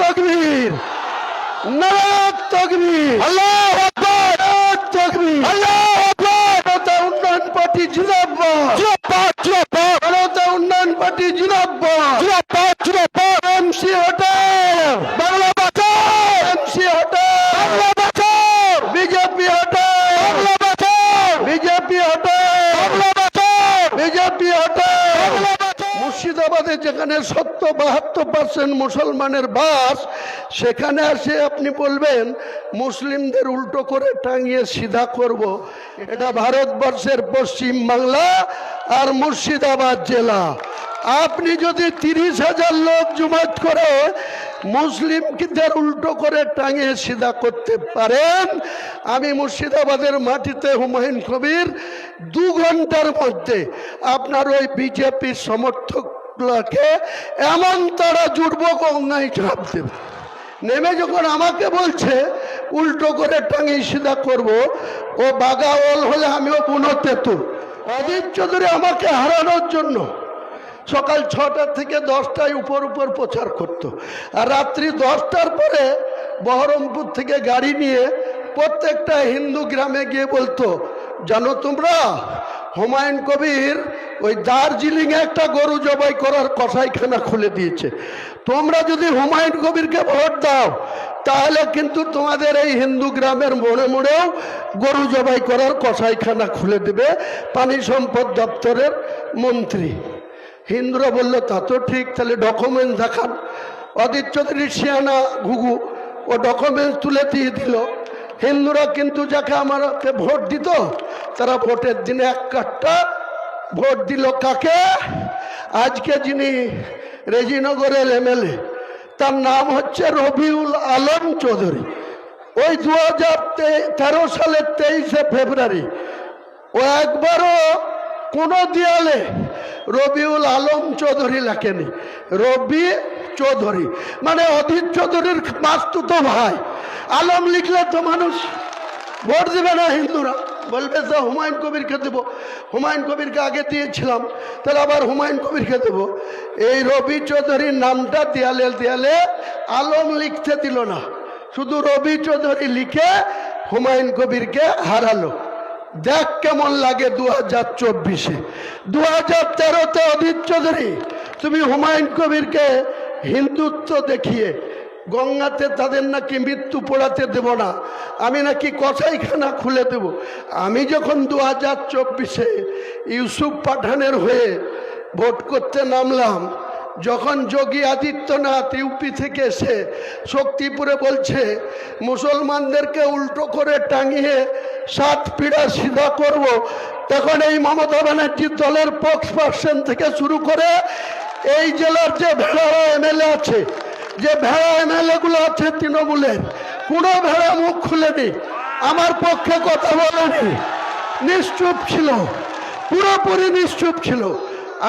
তাকবীর, নারায়ে তাকবীর, আল্লাহু আকবার, নারায়ে তাকবীর, আল্লাহু আকবার। জনতা উন্নয়ন পার্টি জিন্দাবাদ, জিন্দাবাদ, জিন্দাবাদ। জনতা উন্নয়ন পার্টি জিন্দাবাদ, জিন্দাবাদ, জিন্দাবাদ। এমসি হটাও, বাংলা বাঁচাও, এমসি হটাও, বাংলা বাঁচাও, বিজেপি হটাও, বাংলা বাঁচাও, বিজেপি হটাও, বাংলা বাঁচাও, বিজেপি হটাও, বাংলা বাঁচাও। মুর্শিদাবাদে যেখানে ৭০-৭২% মুসলমানের বাস, সেখানে আসে আপনি বলবেন মুসলিমদের উল্টো করে টাঙিয়ে সিধা করব। এটা ভারতবর্ষের পশ্চিম বাংলা আর মুর্শিদাবাদ জেলা। আপনি যদি ৩০,০০০ লোক জমায়েত করে মুসলিমদের উল্টো করে টাঙিয়ে সিধা করতে পারেন, আমি মুর্শিদাবাদের মাটিতে হুমায়ুন কবির ২ ঘন্টার মধ্যে আপনার ওই বিজেপির সমর্থকগুলোকে এমন তারা জুড়ব গঙ্গায় ঝাঁপ দেবে। নেমে যখন আমাকে বলছে উল্টো করে টাঙিয়ে সিধা করব, ও বাগাওয়াল হলে আমিও পুনঃতেতুল। অজিত চৌধুরী আমাকে হারানোর জন্য সকাল ৬টা থেকে ১০টায় উপর প্রচার করত, আর রাত্রি ১০টার পরে বহরমপুর থেকে গাড়ি নিয়ে প্রত্যেকটা হিন্দু গ্রামে গিয়ে বলতো, জানো তোমরা হুমায়ুন কবির ওই দার্জিলিংয়ে একটা গরু জবাই করার কসাইখানা খুলে দিয়েছে, তোমরা যদি হুমায়ুন কবিরকে ভোট দাও তাহলে কিন্তু তোমাদের এই হিন্দু গ্রামের মোড়ে মোড়েও গরু জবাই করার কসাইখানা খুলে দেবে পানি সম্পদ দপ্তরের মন্ত্রী। হিন্দুরা বলল তা তো ঠিক, তাহলে ডকুমেন্টস দেখান। অজিত চৌধুরীর শিয়ানা ঘুঘু ও ডকুমেন্টস তুলে দিয়ে দিল। হিন্দুরা কিন্তু যাকে আমাকে ভোট দিত, তারা ভোটের দিনে ১ কাঠটা ভোট দিল কাকে? আজকে যিনি রেজিনগরের এমএলএ, তার নাম হচ্ছে রবিউল আলম চৌধুরী। ওই 2013 সালের 23শে ফেব্রুয়ারি ও একবারও কোনো দেয়ালে রবিউল আলম চৌধুরী লেখেনি, রবি চৌধুরী, মানে অজিত চৌধুরীর মাস্তুতো ভাই। আলম লিখলে তো মানুষ ভোট দেবে না, হিন্দুরা বলবে যে হুমায়ুন কবিরকে দেবো, হুমায়ুন কবিরকে আগে দিয়েছিলাম তাহলে আবার হুমায়ুন কবিরকে দেবো। এই রবি চৌধুরীর নামটা দেয়ালে দেয়ালে আলম লিখতে দিল না, শুধু রবি চৌধুরী লিখে হুমায়ুন কবিরকে হারালো। দেখ কেমন লাগে 2024-এ। 2013-তে অজিত চৌধুরী তুমি হুমায়ুন কবিরকে হিন্দুত্ব দেখিয়ে গঙ্গাতে তাদের নাকি মৃত্যু পোড়াতে দেব না, আমি নাকি কসাইখানা খুলে দেব। আমি যখন 2024-এ ইউসুফ পাঠানের হয়ে ভোট করতে নামলাম, যখন যোগী আদিত্যনাথ ইউপি থেকে এসে শক্তিপুরে বলছে মুসলমানদেরকে উল্টো করে টাঙিয়ে 7 পিঁড়া সিধা করব, তখন এই মমতা ব্যানার্জির দলের স্পোকসপারসন থেকে শুরু করে এই জেলার যে ভেড়া এমএলএ আছে, যে ভেড়া এমএলএ গুলো আছে তৃণমূলের, কোনো ভেড়া মুখ খুলেনি, আমার পক্ষে কথা বলেনি, নিশ্চুপ ছিল, পুরোপুরি নিশ্চুপ ছিল।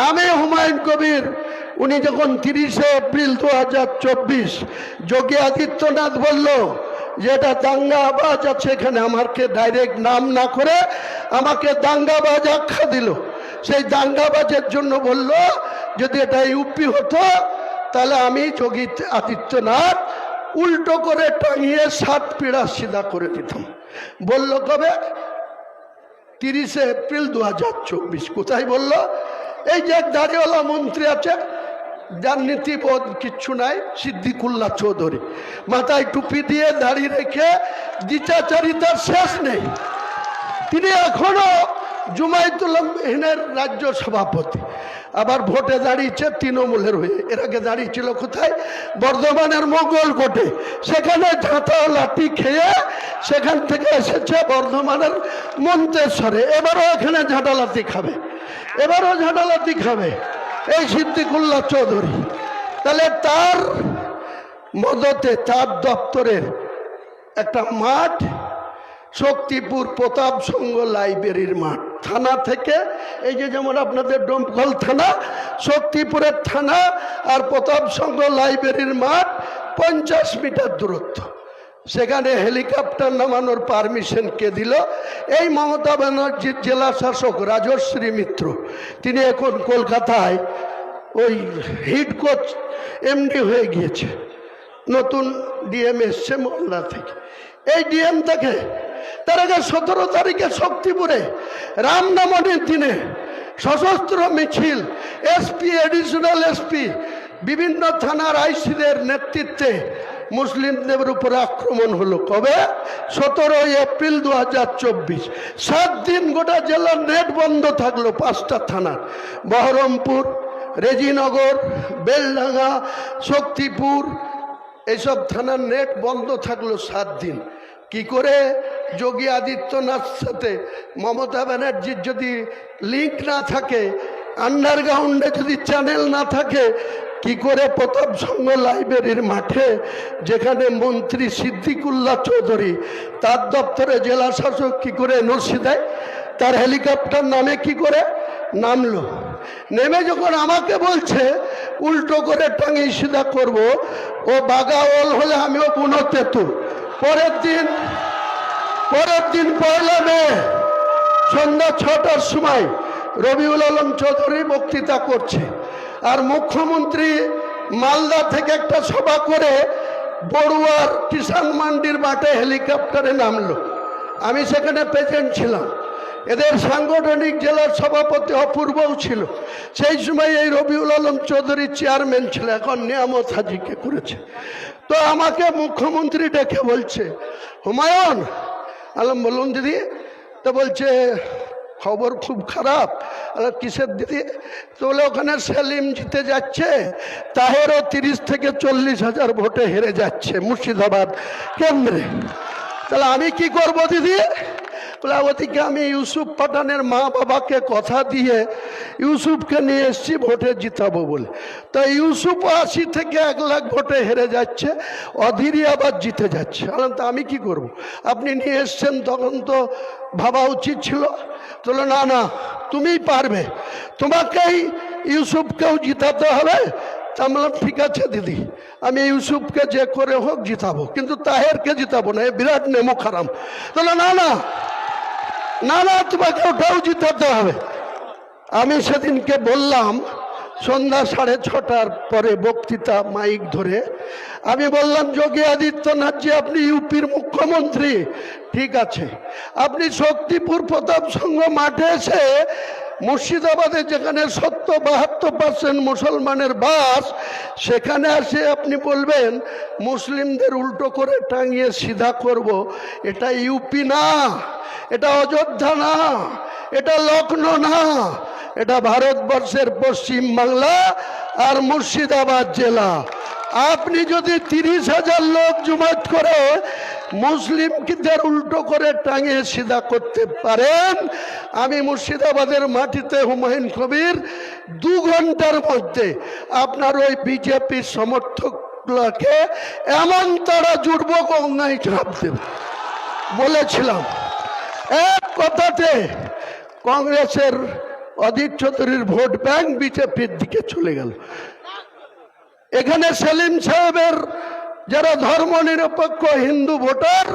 আমি হুমায়ুন কবির উনি যখন 30শে এপ্রিল 2024 যোগী আদিত্যনাথ বলল যে এটা দাঙ্গাবাজ আছে এখানে, আমাকে ডাইরেক্ট নাম না করে আমাকে দাঙ্গাবাজ আখ্যা দিল। সেই দাঙ্গাবাজের জন্য বলল যদি এটা ইউপি হতো তাহলে আমি যোগী আদিত্যনাথ উল্টো করে টাঙিয়ে 7 পিঁড়া সিধা করে দিতাম। বলল কবে? 30শে এপ্রিল 2024। কোথায় বলল? এই যে দাড়িওয়ালা মন্ত্রী আছে, যার নীতিবোধ কিচ্ছু নাই, সিদ্দিকুল্লাহ চৌধুরী, মাথায় টুপি দিয়ে দাড়ি রেখে দ্বিচাচারিতার শেষ নেই, তিনি এখনো জুমাইতুল-হিনের রাজ্য সভাপতি, আবার ভোটে দাঁড়িয়েছে তৃণমূলের হয়ে। এর আগে দাঁড়িয়েছিল কোথায়? বর্ধমানের মঙ্গলকোটে, সেখানে ঝাঁটা লাঠি খেয়ে সেখান থেকে এসেছে বর্ধমানের মন্তেশ্বরে, এবারও এখানে ঝাঁটা লাঠি খাবে, এবারও ঝাঁটা লাঠি খাবে এই সিদ্দিকুল্লাহ চৌধুরী। তাহলে তার মদতে, তার দপ্তরের একটা মাঠ শক্তিপুর প্রতাপ সংঘ লাইব্রেরির মাঠ, থানা থেকে এই যে যেমন আপনাদের ডোমকল থানা, শক্তিপুরের থানা আর প্রতাপ সংঘ লাইব্রেরির মাঠ 50 মিটার দূরত্ব। সেখানে হেলিকপ্টার নামানোর পারমিশন কে দিল? এই মমতা ব্যানার্জির জেলা শাসক রাজশ্রী মিত্র, তিনি এখন কলকাতায় ওই হিড কোচ এমডি হয়ে গিয়েছে। নতুন ডিএম এসছে মোল্লা থেকে। এই ডিএম থেকে তার আগে 17 তারিখে শক্তিপুরে রামনবমীর দিনে সশস্ত্র মিছিল, এসপি, এডিশনাল এসপি, বিভিন্ন থানার আইসিদের নেতৃত্বে মুসলিমদের উপরে আক্রমণ হলো। কবে? 17 এপ্রিল 2024। 7 দিন গোটা জেলার নেট বন্ধ থাকলো। 5টা থানার, বহরমপুর, রেজিনগর, বেলডাঙ্গা, শক্তিপুর, এইসব থানার নেট বন্ধ থাকলো 7 দিন। কি করে? যোগী আদিত্যনাথ সাথে মমতা ব্যানার্জির যদি লিঙ্ক না থাকে, আন্ডারগ্রাউন্ডে যদি চ্যানেল না থাকে, কি করে প্রতাপ সংঘ লাইব্রেরির মাঠে, যেখানে মন্ত্রী সিদ্দিকুল্লাহ চৌধুরী, তার দপ্তরে জেলা শাসক কি করে এনওসি দেয়? তার হেলিকপ্টার নামে কি করে নামলো? নেমে যখন আমাকে বলছে উল্টো করে টাঙিয়ে সিধা করব, ও বাগাওয়াল হলে আমিও বুনো তেঁতুল। পরের দিন 1 মে সন্ধ্যা 6টার সময় রবিউল আলম চৌধুরী বক্তৃতা করছে, আর মুখ্যমন্ত্রী মালদা থেকে একটা সভা করে বড়ুয়ার কিষান মান্ডির মাঠে হেলিকপ্টারে নামলো। আমি সেখানে প্রেজেন্ট ছিলাম। এদের সাংগঠনিক জেলার সভাপতি অপূর্বও ছিল। সেই সময় এই রবিউল আলম চৌধুরী চেয়ারম্যান ছিল, এখন নিয়ামত হাজিকে করেছে। তো আমাকে মুখ্যমন্ত্রী ডেকে বলছে, হুমায়ুন আলম, বলুন দিদি। তো বলছে খবর খুব খারাপ। কিসের দিদি? তো বলে ওখানে সেলিম জিতে যাচ্ছে, তাহেরও 30 থেকে 40 হাজার ভোটে হেরে যাচ্ছে মুর্শিদাবাদ কেন্দ্রে। তাহলে আমি কি করব দিদি? বলে ওদিকে আমি ইউসুফ পাঠানের মা বাবাকে কথা দিয়ে ইউসুফকে নিয়ে এসছি ভোটে জিতাবো বলে। তা ইউসুফ 80 থেকে 1 লাখ ভোটে হেরে যাচ্ছে, অধীরই আবার জিতে যাচ্ছে। তা আমি কি করব? আপনি নিয়ে এসছেন, তখন তো ভাবা উচিত ছিল। বলে না না, তুমিই পারবে, তোমাকেই ইউসুফকেও জিতাতে হবে। তা বললাম ঠিক আছে দিদি, আমি ইউসুফকে যে করে হোক জিতাবো, কিন্তু তাহেরকে জিতাবো না, এ বিরাট নেমো খারাম। তাহলে না না না না, তোমাকে ওটাও জিতাতে হবে। আমি সেদিনকে বললাম সন্ধ্যা 6:30টার পরে বক্তৃতা মাইক ধরে আমি বললাম, যোগী আদিত্যনাথজি আপনি ইউপির মুখ্যমন্ত্রী, ঠিক আছে, আপনি শক্তিপুর প্রতাপ সংঘ মাঠে এসে মুর্শিদাবাদে যেখানে 72% মুসলমানের বাস, সেখানে আসে আপনি বলবেন মুসলিমদের উল্টো করে টাঙিয়ে সিধা করব। এটা ইউপি না, এটা অযোধ্যা না, এটা লখনৌ না, এটা ভারতবর্ষের পশ্চিম বাংলা আর মুর্শিদাবাদ জেলা। আপনি যদি 30,000 লোক জমায়েত করে মুসলিমদের উল্টো করে টাঙিয়ে সিধা করতে পারেন, আমি মুর্শিদাবাদের মাটিতে হুমায়ুন কবির 2 ঘন্টার মধ্যে আপনার ওই বিজেপির সমর্থকগুলোকে এমন তারা জুড়ব, গঙ্গায় ঝাঁপ দেব বলেছিলাম। এক কথাতে কংগ্রেসের অধীর চৌধুরীর ভোট ব্যাংক বিজেপির দিকে চলে গেল। এখানে সেলিম সাহেবের যারা ধর্মনিরপেক্ষ হিন্দু ভোটার,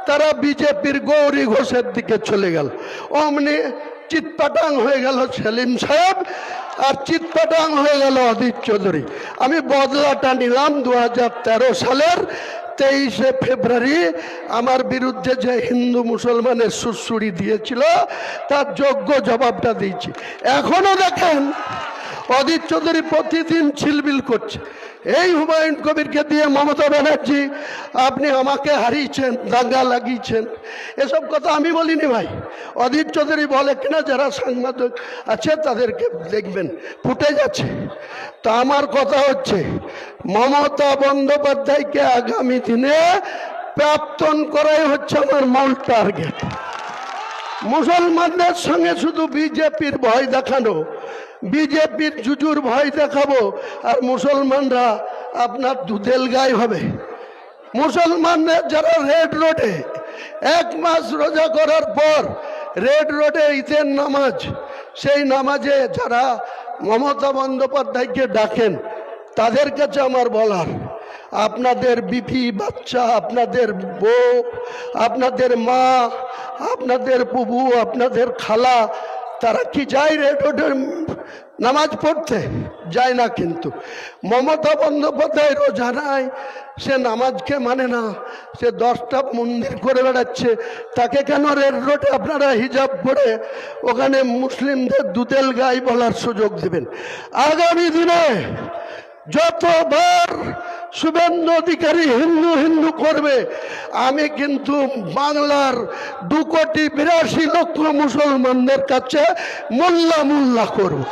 তারা বিজেপির গৌরী ঘোষের দিকে চলে গেল। অমনি চিৎপাটাং হয়ে গেল সেলিম সাহেব, আর চিৎপাটাং হয়ে গেল অধীর চৌধুরী। আমি বদলাটা নিলাম 2013 সালের 23শে ফেব্রুয়ারি আমার বিরুদ্ধে যে হিন্দু মুসলমানের সুড়সুড়ি দিয়েছিল, তার যোগ্য জবাবটা দিয়েছি। এখনো দেখেন অধীর চৌধুরী প্রতিদিন ছিলবিল করছে। এই হুমায়ুন কবিরকে দিয়ে মমতা ব্যানার্জি আপনি আমাকে হারিয়েছেন, দাঙ্গা লাগিয়েছেন, এসব কথা আমি বলিনি ভাই। অধীর চৌধুরী বলে কিনা, যারা সাংবাদিক আছে তাদেরকে দেখবেন, ফুটে যাচ্ছে। তা আমার কথা হচ্ছে, মমতা বন্দ্যোপাধ্যায়কে আগামী দিনে প্রাক্তন করাই হচ্ছে আমার মূল টার্গেট। মুসলমানদের সঙ্গে শুধু বিজেপির ভয় দেখানো, বিজেপির জুজুর ভয় দেখাবো, আর মুসলমানরা আপনার দুধেল গায়ে হবে। মুসলমানদের যারা রেড রোডে 1 মাস রোজা করার পর রেড রোডে ঈদের নামাজ, সেই নামাজে যারা মমতা বন্দ্যোপাধ্যায়কে ডাকেন, তাদের কাছে আমার বলার, আপনাদের বিবি বাচ্চা, আপনাদের বউ, আপনাদের মা, আপনাদের বুবু, আপনাদের খালা, তারা কি যায় রেড রোডে নামাজ পড়তে? যায় না। কিন্তু মমতা বন্দ্যোপাধ্যায় রোজা নাই, সে নামাজকে মানে না, সে 10টা মন্দির করে বেড়াচ্ছে। তাকে কেন রেড রোডে আপনারা হিজাব পরে ওখানে মুসলিমদের দুধেল গাই বলার সুযোগ দেবেন? আগামী দিনে যতবার শুভেন্দু অধিকারী হিন্দু হিন্দু করবে, আমি কিন্তু বাংলার 2,82,00,000 মুসলমানদের কাছে মোল্লা মোল্লা করব।